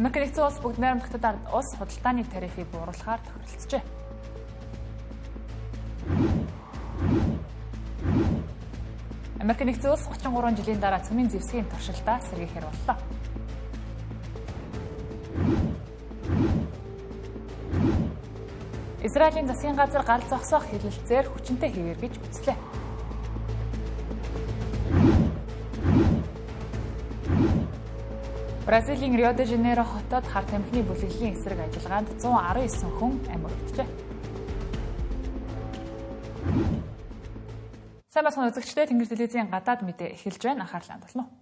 Америк нэгдсэн улс бүгд найрамдахад ард улс худалдааны тарифыг бууруулахаар тохиролцжээ. Америк нэгдсэн улс 33 жилийн дараа цөмийн зэвсгийн туршилтаа сэргийхээр боллоо. Израилийн засгийн газар гал зогсоох хэлэлцээр хүчинтэй хэвээр гэж үзлээ. Бразилийн Рио де Жанейро хотод хар тамхины бүлэглэлийн эсрэг ажиллагаанд 119 хүн амьд өртжээ. Сайн бацхан үзэгчдээ Тэнгэр телевизийн гадаад мэдээ эхэлж байна. Анхаарлаа хандуулна уу.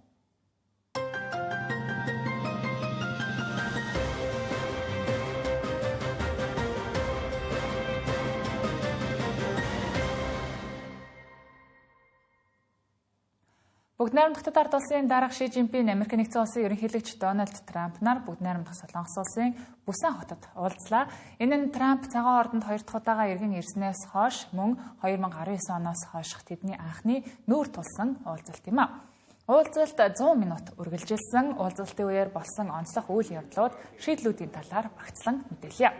Бүгд найрамдахад ард улсын дарга Ши Жинпин Америк нэгдсэн улсын ерөнхийлөгч Дональд Трамп нар бүгд найрамдах Солонгос улсын Бусан хотод уулзлаа. Энэ нь Трамп цагаан ордонд 2 дахь удаага иргэн ирснээс хойш мөн 2019 оноос хойших тэдний анхны нүүр тулсан уулзалт юм а. Уулзалт 100 минут үргэлжилсэн. Уулзалтын үеэр болсон онцлог үйл явдлууд шийдлүүдийн талаар багцлан мэдээлье.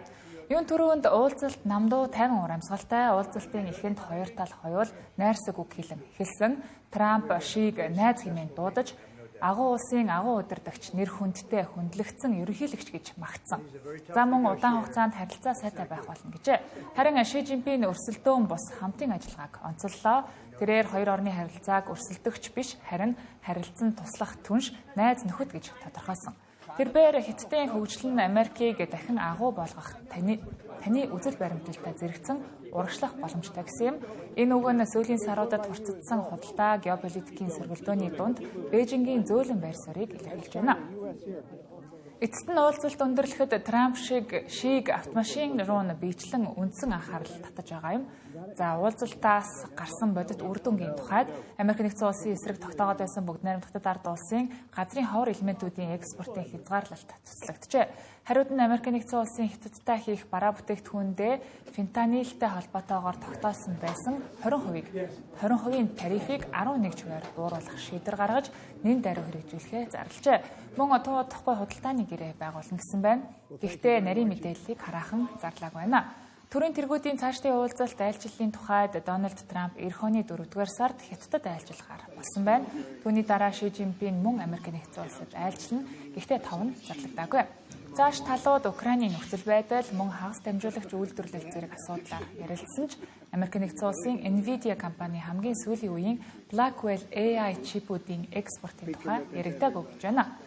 Юун түрүүнд уулзалт намдуу тайван ур амьсгалтай уулзалтын эхэнд хоёр тал хоёул найрсаг үг хэлэн эхэлсэн. Трамп Шиг найз хэмээн дуудаж агуу улсын агуу удирдагч нэр хүндтэй хөндлөгдсөн ерөнхийлөгч гэж магтсан. За мөн удаан хугацаанд харилцаа сайтай байх болно гэжээ. Харин Ши Жинпин өрсөлдөөн бус хамтын ажиллагааг онцоллоо. Тэрээр хоёр орны харилцааг өрсөлдөгч биш харин харилцан туслах түнш найз нөхөд гэж тодорхойлсон. Тэрээр Хятадын хөгжил нь Америкийг дахин агуу болгох таны үзэл баримталтай зэрэгцэн урагшлах боломжтой гэсэн юм. Энэ үг нь сүүлийн саруудад хурцдсан худалдаа геополитикийн сөргөлдөөний дунд Бээжингийн зөөлөн байр суурийг илэрхийлж байна. Эцэст нь уулзалт өндөрлөхөд Трамп Шиг автомашин руу биечлэн үндсэн анхаарал татаж байгаа юм. За уулзалтаас гарсан бодит үр дүнгийн тухайд Америк нэгдсэн улсын эсрэг тогтоогод байсан бүгд найрамдахад ард улсын газрын ховор элементүүдийн экспортын хязгаарлалт цуцлагджээ. Хариуд нь Америк нэгдсэн улсын Хятадтай хийх бараа бүтээгдэхүүндээ фентанилтэй холбоотойгоор тогтоосон байсан 20%-ийн тарифыг 11%-аар бууруулах шийдвэр гаргаж нэн даруй хэрэгжүүлэхээ зарлажээ. Мөн туудахгүй худалдааны гэрээ байгуулна гэсэн байна. Гэхдээ нарийн мэдээллийг хараахан зарлааг байна. Төрийн тэргүүдийн цаашдын уулзалт айлчлалын тухайд Дональд Трамп эх оны 4-р сард Хятадд айлчлахаар болсон байна. Түүний дараа Ши Жинпин мөн Америк нэгдсэн улсад айлчлана. Гэхдээ 5 нь зарлагдаагүй. Зааш талууд Украиний нөхцөл байдал мөн хагас дамжуулагч үйлдвэрлэл зэрэг асуудлаар ярилцсан ч Америк нэгдсэн улсын Nvidia компани хамгийн сүүлийн үеийн Blackwell AI чипүүдийн экспортын тухай яригдаагүй гэж байна.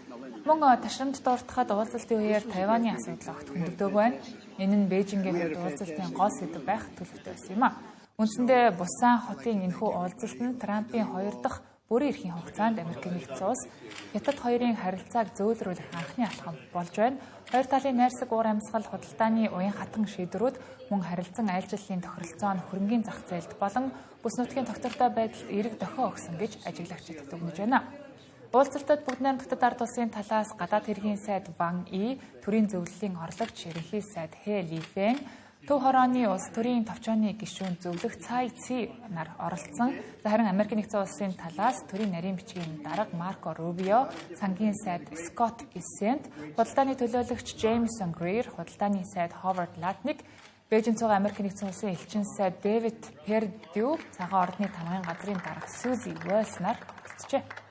Мөн ташрамд дуртахад уулзалтын үеэр Тайваны асуудал огт хөндөгдөөгүй байна. Энэ нь Бээжингийн хувьд уулзалтын гол сэдэв байх төлөвтэй байсан юм а. Үндсэндээ Бусан хотын энэхүү уулзалт нь Трампын 2 дахь бүрийн эрхийн хугацаанд Америк нэгдсэн улс Хятад хоёрын харилцааг зөөлрүүлэх анхны алхам болж байна. Хоёр талын найрсаг уур амьсгал, худалдааны уян хатан шийдвэрүүд мөн харилцан айлчлалын тохиролцоо нь хөрөнгийн зах зээлд болон бүс нутгийн тогтвортой байдалд эерэг дохио өгсөн гэж ажиглагчид дүгнэж байна. Уулзалтад бүгд найрамдахад ард улсын талаас гадаад хэргийн сайд Ван И, төрийн зөвлөлийн орлогч ерөнхий сайд Хэ Лифэн, Төв хорооны улс төрийн товчооны гишүүн зөвлөх Цай Ци нар оролцсон. Харин Америк нэгдсэн улсын талаас төрийн нарийн бичгийн дарга Марко Рубио, сангийн сайд Скотт Бессент, худалдааны төлөөлөгч Джеймсон Грир, худалдааны сайд Ховард Латник, Бээжин цуга Америк нэгдсэн улсын элчин сайд Дэвид Пердю, цагаан ордны тамгын газрын дарга Сьюзи Уэлс нар оролцжээ.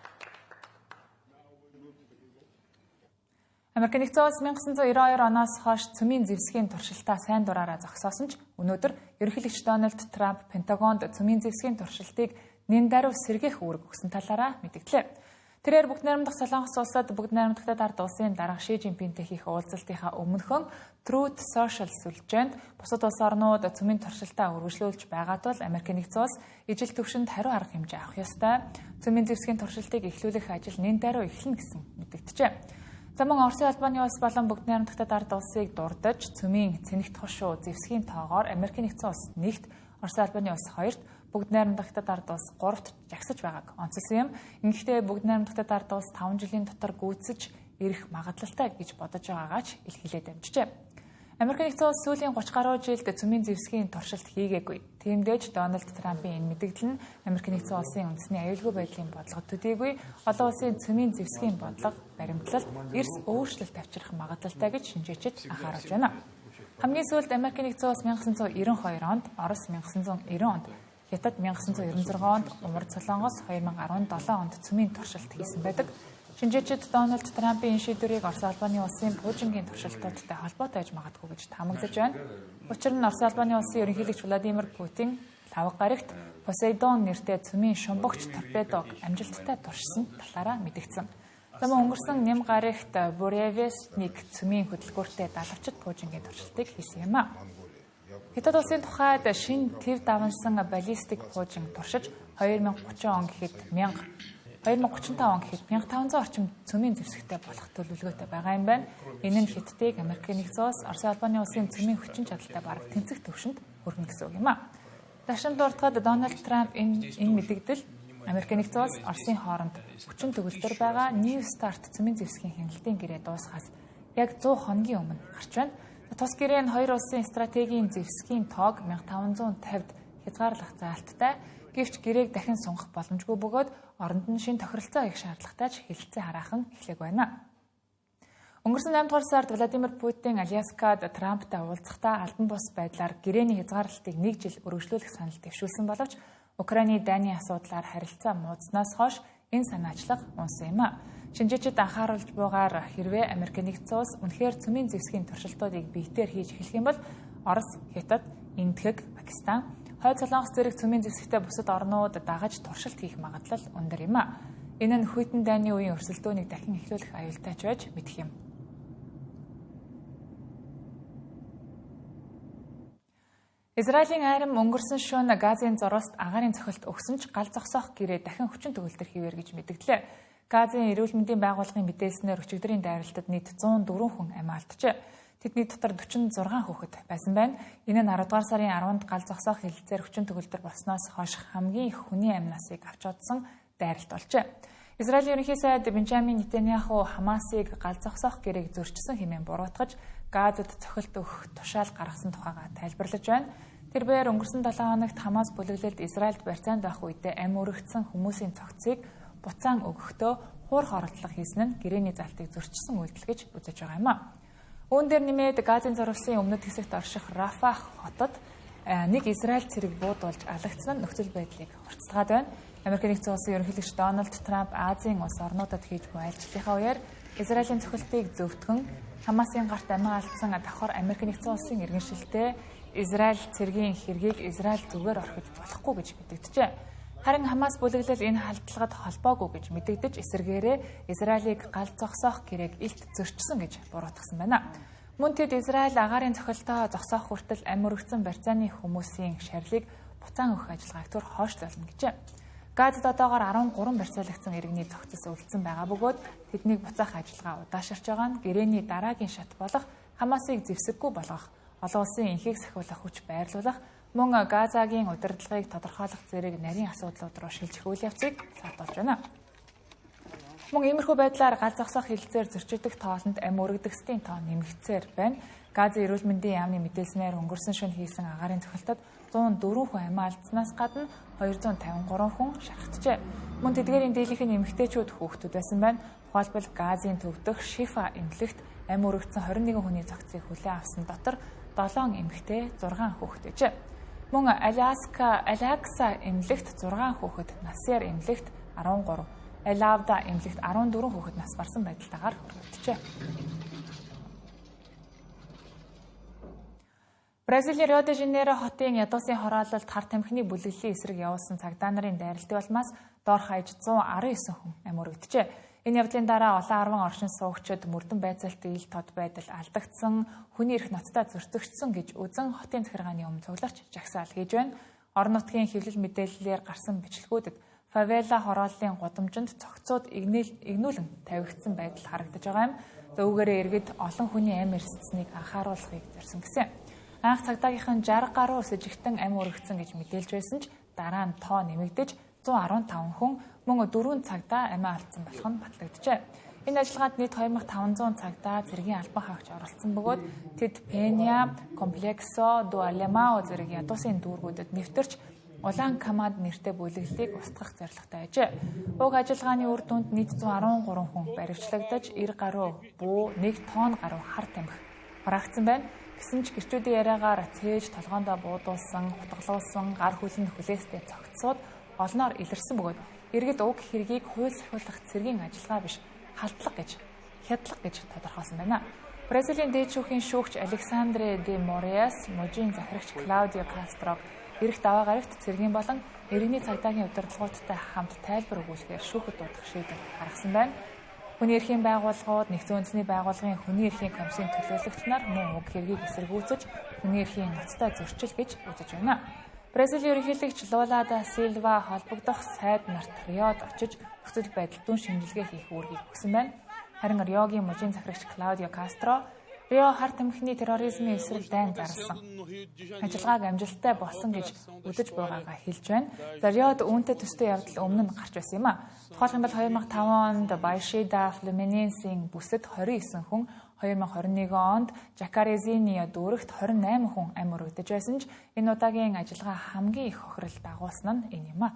Америк нэгдсэн улс 1992 оноос хойш цөмийн зэвсгийн туршилтаа сайн дураараа зогсоосон ч өнөөдөр ерөнхийлөгч Дональд Трамп Пентагонд цөмийн зэвсгийн туршилтыг нэн даруй сэргээх үүрэг өгсөн талаараа мэдгдлээ. Тэрээр бүгд найрамдах Солонгос улсад бүгд найрамдахад ард улсын дарга Ши Жинпинтэй хийх уулзалтынхаа өмнөхөн Truth Social сүлжээнд бусад улс орнууд цөмийн туршилтаа үргэлжлүүлж байгаа тул Америк нэгдсэн улс ижил төвшөнд хариу арга хэмжээ авах ёстой. Цөмийн зэвсгийн туршилтыг эхлүүлэх ажил нэн даруй эхэлнэ гэсэн мэдэгджээ. За мөн Оросын албаны улс болон бүгд найрамдахад ард улсыг дурдж цөмийн цэнэгт хошуу зэвсгийн тоогоор Америк нэгдсэн улс 1-т, Оросын албаны улс 2-т, бүгд найрамдахад ард улс 3-т жагсаж байгааг онцлсан юм. Ингэхдээ бүгд найрамдахад ард улс 5 жилийн дотор гүйцэж ирэх магадлалтай гэж бодож байгаагаа ч илэрхийлээд амжжээ. Америк нэгдсэн улс сүүлийн 30 гаруй жилд цөмийн зэвсгийн туршилт хийгээгүй. Тиймдээж Дональд Трампын энэ мэдэгдэл нь Америк нэгдсэн улсын үндэсний аюулгүй байдлын бодлогод төдийгүй олон улсын цөмийн зэвсгийн бодлого баримтлалд эрс өөрчлөлт авчрах магадлалтай гэж шинжээчид анхааруулж байна. Хамгийн сүүлд Америк нэгдсэн улс 1992 онд, Орос 1990 онд, Хятад 1996 онд, Умар Солонгос 2017 онд цөмийн туршилт хийсэн байдаг. Шинжээчид Дональд Трампын энэ шийдвэрийг Орос Албаны улсын пуужингийн туршилтуудтай холбоотой байж магадгүй гэж таамаглаж байна. Учир нь Орос Албаны улсын ерөнхийлөгч Владимир Путин лавга гарагт Посейдон нэртэй цөмийн шумбагч торпедог амжилттай туршсан талаараа мэдгдсэн. Замун өнгөрсөн нэм гарагт Буревестник цөмийн хөдөлгөөртэй далавчид пуужингийн туршилтыг хийсэн юм а. Хятад улсын тухайд шинэ төв давансан баллистик пуужин туршиж 2035 он гэхэд 1500 орчим цөмийн зэвсэгтэй болох төлөвлөгөөтэй байгаа юм байна. Энэ нь Хятадыг Америк нэгдсэн улс, Орос Албаны улсын цөмийн хүчин чадалтай бараг тэнцэх төвшөнд хүргэнэ гэсэн үг юм а. Дашин дуртахад Дональд Трамп энэ мэдэгдэл Америк нэгдсэн улс, Оросын хооронд хүчин төгөлдөр байгаа New Start цөмийн зэвсгийн хяналтын гэрээ дуусахаас яг 100 хоногийн өмнө гарч байна. Тус гэрээ нь хоёр улсын стратегийн зэвсгийн тоог 1550-д хязгаарлах заалттай. Гэвч гэрээг дахин сунгах боломжгүй бөгөөд оронд нь шинэ тохиролцоо хийх шаардлагатай ч хэлэлцээ хараахан эхлэх байна. Өнгөрсөн 8 дугаар сард Владимир Путин Аляскад Трамптай уулзахдаа албан бус байдлаар гэрээний хязгаарлалтыг 1 жил өргөжлүүлэх санал дэвшүүлсэн боловч Украины дайны асуудлаар харилцаа муудснаас хойш энэ санаачлага унсан юм а. Шинжээчид анхааруулж бугаар хэрвээ Америк нэгдсэн улс үнэхээр цөмийн зэвсгийн туршилтуудыг биетээр хийж эхлэх юм бол Орос, Хятад, Индийг, Пакистан, Хойд Солонгос зэрэг цөмийн зэвсэгтэй бусад орнууд дагаж туршилт хийх магадлал өндөр юм а. Энэ нь хүйтэн дайны үеийн өрсөлдөөнийг дахин эхлүүлэх аюултай ч байж мэдэх юм. Израилийн айрам өнгөрсөн шөнө Газын зороост агаарын цохилт өгсөн ч гал зогсоох гэрээ дахин хүчин төгөлдөр хийвэр гэж мэдгдлээ. Газын эрүүл мэндийн байгууллагын мэдээлснээр өчигдрийн дайралтад нийт 104 хүн амь алджээ. Тэдний дотор 46 хүүхэд байсан байна. Энэ нь 10 дугаар сарын 10-нд гал зогсоох хэлэлцээр хүчин төгөлдөр болсноос хойш хамгийн их хүний амь насыг авч одсон дайралт болжээ. Израилийн ерөнхий сайд Бенжамин Нетаньяху Хамасыг гал зогсоох гэрээг зөрчсөн хэмээн буруутгаж Газад цохилт өгөх тушаал гаргасан тухайга тайлбарлаж байна. Тэрээр өнгөрсөн 7 хоногт Хамас бүлэглэлд Израильд барьцаанд байх үедээ амь өргөцсөн хүмүүсийн цогцыг буцаан өгөхдөө хуур хордлого хийсэн нь гэрээний залтыг зөрчсөн үйлдэл гэж үзэж байгаа юм а. Үүн дээр нэмээд Газын зурвасын өмнөд хэсэгт орших Рафах хотод нэг Израиль цэрэг буудуулж алагдсан нөхцөл байдлыг хурцлгаад байна. Америк нэгдсэн улсын ерөнхийлөгч Дональд Трамп Азийн улс орнуудад хийж буй айлчлалынхаа үеэр Израилийн цохилтыг зөвтгөн Хамасын гарт амиа алдсан давхар Америк нэгдсэн улсын иргэншилтэй Израиль цэргийн хэргийг Израиль зүгээр орхиж болохгүй гэж мэдэгджээ. Харин Хамас бүлэглэл энэ халдлагад холбоогүй гэж мэдэгдэж эсэргээрээ Израилийг гал зогсоох гэрээг илт зөрчсөн гэж буруутгасан байна. Мөн тэд Израиль агаарын цохилтоо зогсоох хүртэл амь өргөцсөн барьцааны хүмүүсийн шарилыг буцаан өгөх ажиллагааг түр хойшлуулна гэжээ. Газад одоогоор 13 барьцаалагдсан иргэний цогцос үлдсэн байгаа бөгөөд тэднийг буцаах ажиллагаа удаашрч байгаа нь гэрээний дараагийн шат болох Хамасыг зэвсэггүй болгох, олон улсын энхийг сахиулах хүч байрлуулах, мөн Газагийн удирдлагыг тодорхойлох зэрэг нарийн асуудлууд руу шилжих үйл явцыг саатуулж байна. Мөн иймэрхүү байдлаар гал зогсоох хэлэлцээр зөрчигдөх тоолонд амь өргөдөхсдийн тоо нэмэгдсээр байна. Газын эрүүл мэндийн яамны мэдээлснээр өнгөрсөн шөнө хийсэн агаарын цохилтод 104 хүн амь алдснаас гадна 253 хүн шархагджээ. Мөн тэдгээрийн дийлэнх нь эмэгтэйчүүд хүүхдүүд байсан байна. Тухайлбал Газын төв дэх Шифа эмнэлэгт амь өргөцсөн 21 хүний цогцыг хүлээн авсан дотор 7 эмэгтэй 6 хүүхэд байжээ. Мөн Алякса эмнэлэгт 6 хүүхэд, Насер эмнэлэгт 13, Элавда эмнэлэгт 14 хүүхэд нас барсан байдалтайгаар хүрэгджээ. Бразилийн Рио де Жанейро хотын ядуусын хороололд хар тамхины бүлэглэлийн эсрэг явуулсан цагдаа нарын дайралтын улмаас доор хаяж 119 хүн амь өргөджээ. Энэ явдлын дараа олон 10 оршин суугчид мөрдөн байцаалтын ил тод байдал алдагдсан, хүний эрх ноцтой зөрчигдсөн гэж үзэн хотын захиргааны өмнө цугларч жагсаал хийж байна. Орон нутгийн хэвлэл мэдээллээр гарсан бичлэгүүдэд фавела хорооллын гудамжинд цогцууд игнүүлэн тавигдсан байдал харагдаж байгаа юм. Үүгээрээ иргэд олон хүний амь эрсдсэнийг анхааруулахыг зорьсон гэсэн. Анх цагдаагийнхан 60 гаруй сэжигтэн амь өргөцсөн гэж мэдээлж байсан ч дараа нь тоо нэмэгдэж 115 хүн мөн 4 цагдаа амиа алдсан болох нь батлагджээ. Энэ ажиллагаанд нийт 2500 цагдаа цэргийн албан хаагч оролцсон бөгөөд тэд Пеня, Комплексо, Дуалемао зэрэг ядуусын дүүргүүдэд нэвтэрч Улаан Камад нэртэй бүлэглэлийг устгах зорилготой ажээ. Уг ажиллагааны үр дүнд нийт 113 хүн баривчлагдаж 90 гаруй буу 1 тонн гаруй хар тамхи хураагдсан байна. Гэсэн ч гэрчүүдийн яриагаар цээж толгоондоо буудуулсан, хутгалуулсан, гар хөлөнд хүлээстэй цогцсууд олноор илэрсэн бөгөөд иргэд уг хэргийг хууль сахиулах цэргийн ажиллагаа биш, халдлага гэж тодорхойлсон байна. Бразилийн дээд шүүхийн шүүгч Александре де Морес, мужийн захирагч Клаудио Кастрог эрх даваа гарагт цэргийн болон иргэний цагдаагийн удирдлагуудтай хамт тайлбар өгүүлэхээр шүүхэд дуудах шийдвэр гаргасан байна. Хүний эрхийн байгууллагууд, Нэгдсэн үндэсний байгууллагын хүний эрхийн комиссийн төлөөлөгч нар мөн уг хэргийг эсэргүүцэж хүний эрхийн ноцтой зөрчил гэж үзэж байна. Бразилийн ерөнхийлөгч Лула да Силва холбогдох сайд нарт Риод очиж нөхцөл байдал дүүн шинжилгээ хийх үүргийг өгсөн байна. Харин Риогийн мужийн захирагч Клаудио Кастро Рио хар тамхины терроризмын эсрэг дайн зарласан ажиллагааг амжилттай болсон гэж үзэж байгаагаа хэлж байна. За Риод үүнтэй төстэй явдал өмнө нь гарч байсан юм а. Тухайлх юм бол 2005 онд Baixada Fluminense-ийн бүсэд 29 хүн, 2021 онд Jacarezinho дүүрэгт 28 хүн амьд өргөдөж байсан ч энэ удаагийн ажиллагаа хамгийн их хохирол дагуулсан нь энэ юм а.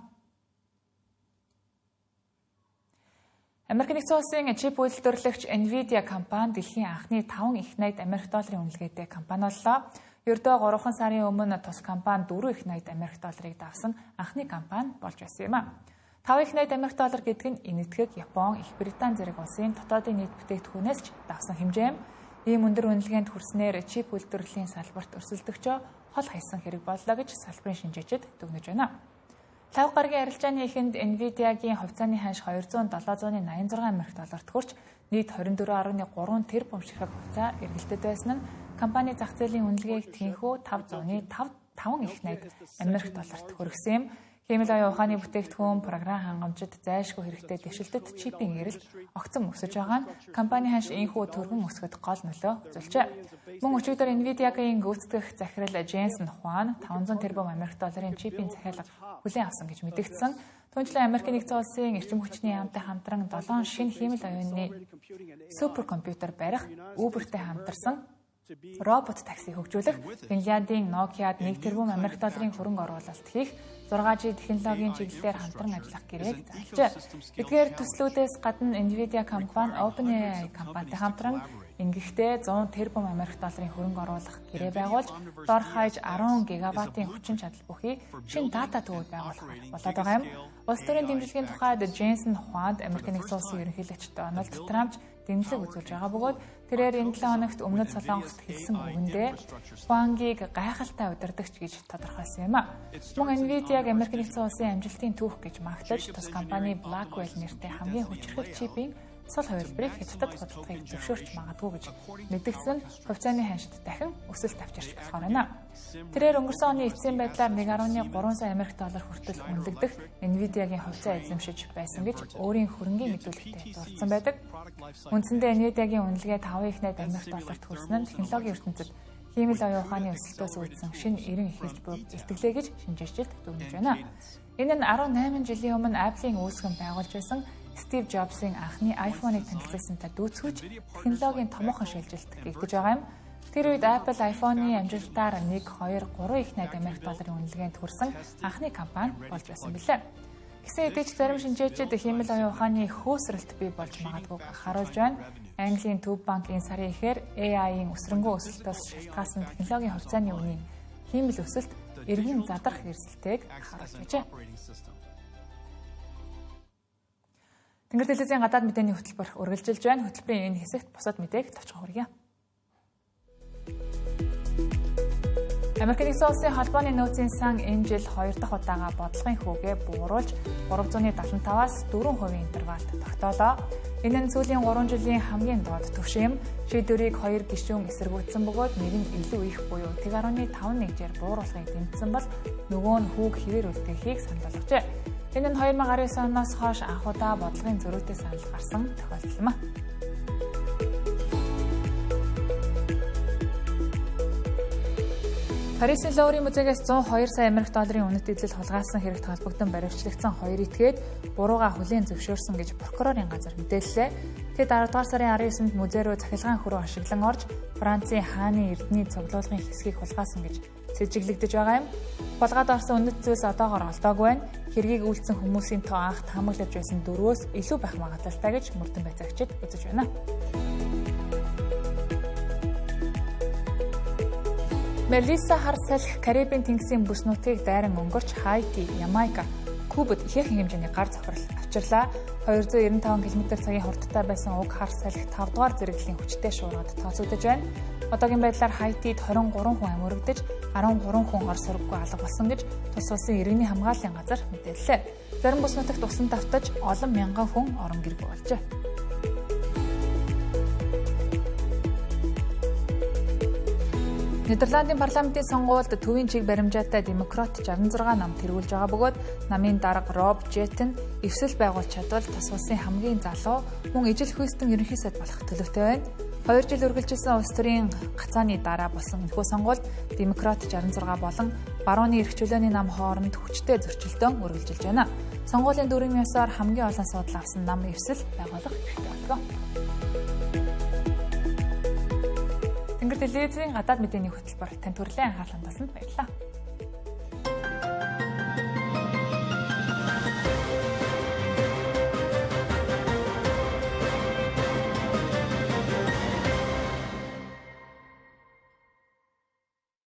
Америк нэгдсэн улсын чип үйлдвэрлэгч Nvidia компани дэлхийн анхны 5 их найд Америк долларын үнэлгээтэй компани боллоо. Ердөө 3 сарын өмнө тус компани 4 их найд Америк долларыг давсан анхны компани болж байсан юм а. 5 их найд Америк доллар гэдэг нь энэтхэг Япон, Их Британи зэрэг улсын дотоодын нийт бүтээгдэхүүнээс ч давсан хэмжээ. Ийм өндөр үнэлгээнд хүрснээр чип үйлдвэрлэлийн салбарт өрсөлдөгчөө хол хайсан хэрэг боллоо гэж салбарын шинжээчид дүгнэж байна. 5 гарагийн арилжааны эхэнд Nvidia-гийн хувьцааны ханш 200-786 Америк долларт хүрч нийт 24.3 тэрбум ширхэг хувьцаа эргэлтэд байсан нь компани зах зээлийн үнэлгээг тэнхүү 5.5 их найд Америк долларт хүргэсэн юм. Хэмэл оюун ухааны бүтээгдэхүүн, програм хангамжид зайлшгүй хэрэгтэй дэвшилтэд чипийн эрэлт огцом өсөж байгаа нь компани ханш энэхүү төргөн өсгөд гол нөлөө үзүүлжээ. Мөн өчигдөр Nvidia-гийн гүйцэтгэх захирал Jensen Huang 500 тэрбум Америк долларын чипийн захиалга хүлээн авсан гэж мэдгдсэн. Түүнчлэн Америк нэгдсэн улсын эрчим хүчний яамтай хамтран 7 шинэ хиймэл оюуны суперкомпьютер барих Uber-тэй хамтарсан робот такси хөгжүүлэх, Финляндийн Nokia-д 1 тэрбум Америк долларын хөрөнгө оруулалт хийх, 6G технологийн чиглэлээр хамтран ажиллах гэрээг зарлжээ. Эдгээр төслүүдээс гадна Nvidia компани OpenAI компанитай хамтран ингэхдээ 100 тэрбум Америк долларын хөрөнгө оруулах гэрээ байгуулж, дор хаяж 10 гигабайтын хүчин чадал бүхий шинэ дата төвүүд байгуулах болоод байгаа юм. Улс төрийн дэмжлэгийн тухайд Jensen Huang Америк нэгдсэн улсын ерөнхийлөгч Donald Trump дэмжлэг үзүүлж байгаа бөгөөд тэрээр энэ 7 хоногт Өмнөд Солонгост хэлсэн үгэндээ Huang-ыг гайхалтай удирдагч гэж тодорхойлсон юм а. Мөн Nvidia-г Америк нэгдсэн улсын амжилтын түүх гэж магтаж, тус компани Blackwell нэртэй хамгийн хүчирхэг чипийн цол хувилбарыг Хятадд худалдахыг зөвшөөрч магадгүй гэж мэдгдсэн хувьцааны ханшид дахин өсөлт авчирч болохоор байна. Тэрээр өнгөрсөн оны эцсийн байдлаар 1.3 сая Америк доллар хүртэл үнэлэгдэх Nvidia-гийн хувьцаа эзэмшиж байсан гэж өөрийн хөрөнгийн мэдүүлэгтээ дурдсан байдаг. Үндсэндээ Nvidia-гийн үнэлгээ 5 их найд Америк долларт хүрсэн нь технологийн ертөнцид хиймэл оюун ухааны өсөлтөөс үүдсэн шинэ эрен эхэлж буйг илтгэлээ гэж шинжээчид дүгнэж байна. Энэ нь 18 жилийн өмнө Apple-ийн үүсгэн байгуулж байсан Стив Джобсын анхны iPhone-ыг танилцуулсантай дүүцгүүж технологийн томоохон шилжилт гэгдэж байгаа юм. Тэр үед Apple iPhone-ы амжилтаар 1, 2, 3 их найд Америк долларын үнэлгээнд хүрсэн анхны компани болж байсан билээ. Гэсэн хэдий ч зарим шинжээчид хиймэл оюун ухааны хөөсрөлт бий болж магадгүйг харуулж байна. Английн Төв банк энэ сарын эхээр AI-ийн өсрөнгөө өсөлтөөс шалтгаалсан технологийн хувьцааны үнийн хиймэл өсөлт эргэн задрах эрсдэлтэйг харуулж байжээ. Тэнгэр телевизийн гадаад мэдээний хөтөлбөр үргэлжилж байна. Хөтөлбөрийн энэ хэсэгт бусад мэдээг тавчхан хүргье. Америк нэгдсэн улсын холбооны нөөцийн сан энэ жил 2 дахь удаага бодлогын хүүгээ бууруулж 375-аас 4% интервалд тогтоолоо. Энэ нь сүүлийн 3 жилийн хамгийн доод түвшин юм. Шийдвэрийг 2 гишүүн эсэргүүцсэн бөгөөд нэг нь илүү их буюу 1.5-1-жээр бууруулахыг дэмжсэн бол нөгөө нь хүүг хэвээр үлдээхийг санал болгожээ. Энэ нь 2019 оноос хойш анх удаа бодлогын зөрүүтэй санал гарсан тохиолдол юм а. Парисын Луврын музейгээс 102 сая Америк долларын үнэт эдлэл хулгайлсан хэрэгт холбогдсон баривчлагдсан хоёр этгээд бурууга хүлээн зөвшөөрсөн гэж прокурорын газар мэдээллээ. Тэд 10 дугаар сарын 19-нд музей руу цахилгаан хөрөө ашиглан орж Францын хааны эрдний цуглуулгын хэсгийг хулгайсан гэж сэжиглэгдэж байгаа юм. Хулгайд орсон үнэт зүйлс одоогоор олдоогүй байна. Хэргийг үйлдсэн хүмүүсийн тоо анх таамаглаж байсан 4-өөс илүү байх магадлалтай гэж мөрдөн байцаагчид үзэж байна. Мелисса хар салхи Карибын тэнгисийн бүс нутгийг дайран өнгөрч Хайти, Ямайка, Кубад ихээхэн хэмжээний гар цохрол авчирлаа. 295 км/цагийн хурдтай байсан уг хар салхи 5 дугаар зэрэглэлийн хүчтэй шуургад тооцогдож байна. Одоогийн байдлаар Хайтид 23 хүн амьөрөгдөж 13 хүн ор сургаггүй алга болсон гэж тус улсын иргэний хамгааллын газар мэдээллээ. Зарим бүс нутагт усан давтаж олон мянган хүн орон гэргүй болжээ. Нидерландын парламентын сонгуульд төвийн чиг баримжаатай демократ 66 нам тэргүүлж байгаа бөгөөд намын дарга Роб Жеттен эвсэл байгуулж чадвал тус улсын хамгийн залуу мөн ижил хүйстэн ерөнхий сайд болох төлөвтэй байна. 2 жил үргэлжилсэн улс төрийн гацааны дараа болсон энэхүү сонгуульд демократ 66 болон барууны эрх чөлөөний нам хооронд хүчтэй зөрчилдөөн үргэлжилж байна. Сонгуулийн дүрмийн ёсоор хамгийн олон суудлаа авсан нам эвсэл байгуулах хэрэгтэй болов. Тэнгэр телевизийн гадаад мэдээний хөтөлбөр тань төрлийн анхаарланд татсанд баярлалаа.